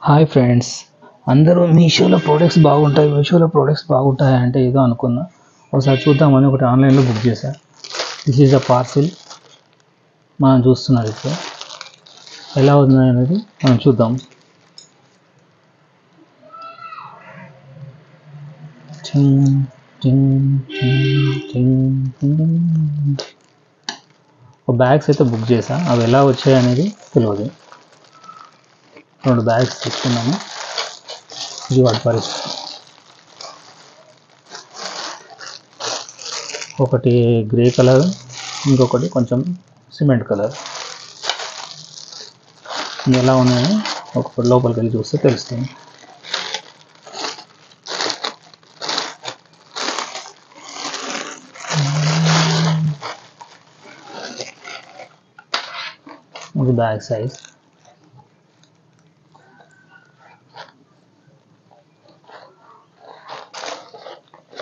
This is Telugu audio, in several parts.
హాయ్ ఫ్రెండ్స్, అందరూ మీషోలో ప్రోడక్ట్స్ బాగుంటాయి అంటే ఏదో అనుకున్నా. ఒకసారి చూద్దామని ఒకటి ఆన్లైన్లో బుక్ చేశా. This is a parcel. మనం చూస్తున్నారు ఇప్పుడు ఎలా ఉంది అనేది మనం చూద్దాం. టింగ్, టింగ్, టింగ్, టింగ్, టింగ్. ఒక బ్యాగ్స్ అయితే బుక్ చేశా, అవి ఎలా వచ్చాయి అనేది తెలియదు. 2 బ్యాగ్స్ తెచ్చుకున్నాము. ఇది వాటి పరిస్థితి. ఒకటి గ్రే కలర్, ఇంకొకటి కొంచెం సిమెంట్ కలర్. ఎలా ఉన్నాయని ఒకటి లోపలికి వెళ్ళి చూస్తే తెలుస్తుంది. ఇది బ్యాగ్ సైజ్.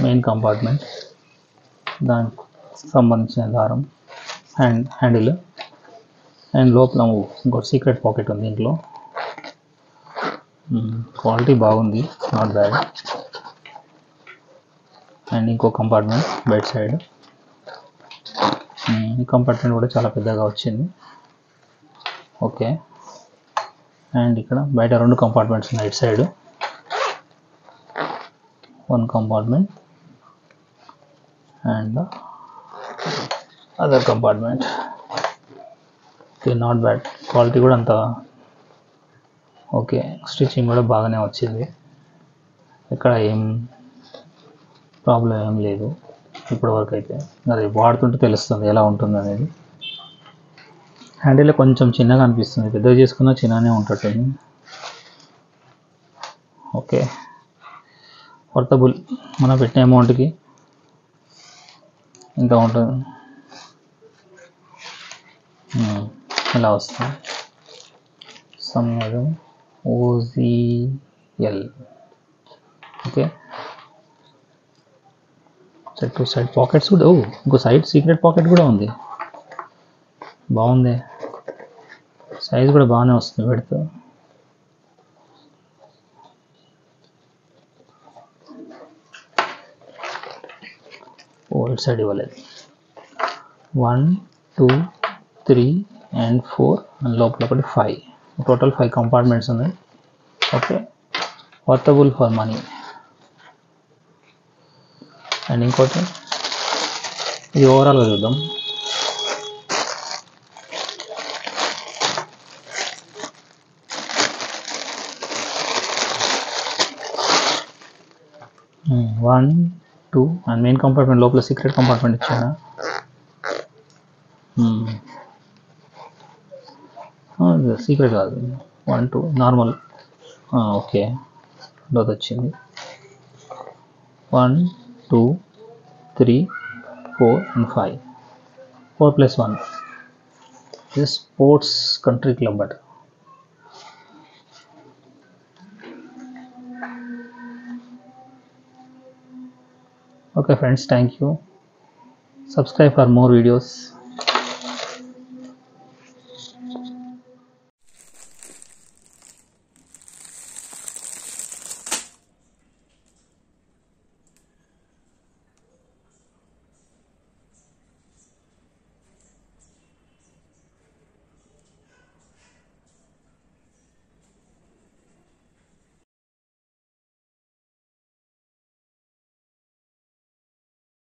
మెయిన్ కంపార్ట్మెంట్, దానికి సంబంధించిన దారం, హ్యాండిల్, అండ్ లోపల ఇంకోటి సీక్రెట్ పాకెట్ ఉంది దీంట్లో. క్వాలిటీ బాగుంది, నాట్ బ్యాడ్. అండ్ ఇంకో కంపార్ట్మెంట్ బెడ్ సైడ్. ఈ కంపార్ట్మెంట్ కూడా చాలా పెద్దగా వచ్చింది. ఓకే. అండ్ ఇక్కడ బయట 2 కంపార్ట్మెంట్స్ ఉన్నాయి. ఇటు side 1 compartment and other compartment. Okay, not bad. Quality కూడా అంత ఓకే. స్టిచ్చింగ్ కూడా బాగానే వచ్చింది. ఇక్కడ ఏం ప్రాబ్లం ఏం లేదు ఇప్పటివరకు అయితే. అది వాడుతుంటే తెలుస్తుంది ఎలా ఉంటుంది అనేది. హ్యాండిల్ కొంచెం చిన్నగా అనిపిస్తుంది, పెద్దగా చేసుకున్నా చిన్నగానే ఉంటుంది. ఓకే, వర్తబుల్. మనం పెట్టిన అమౌంట్కి ఇంత ఉంటుంది. ఇలా వస్తుంది. సమయం OZL. Okay, set two side pockets కూడా. ఇంకో సైడ్ సీక్రెట్ పాకెట్ కూడా ఉంది. బాగుంది, సైజ్ కూడా బాగానే వస్తుంది పెడితే. ఇటు సైడ్ ఇవ్వలేదు. 1, 2, 3 and 4 అండ్ లోపల ఒకటి 5. టోటల్ 5 కంపార్ట్మెంట్స్ ఉన్నాయి. Okay, worthable for money. And ఇంకోటి ఇది ఓవరాల్గా చూద్దాం. వన్, 2 అండ్ మెయిన్ కంపార్ట్మెంట్ లోపల సీక్రెట్ కంపార్ట్మెంట్ ఇచ్చాను. సీక్రెట్ కాదు, 1, 2 నార్మల్. ఓకే, లోతు వచ్చింది. 1, 2, 3, 4 and 5. 4 + 1 is sports country club button. Okay friends, thank you. Subscribe for more videos.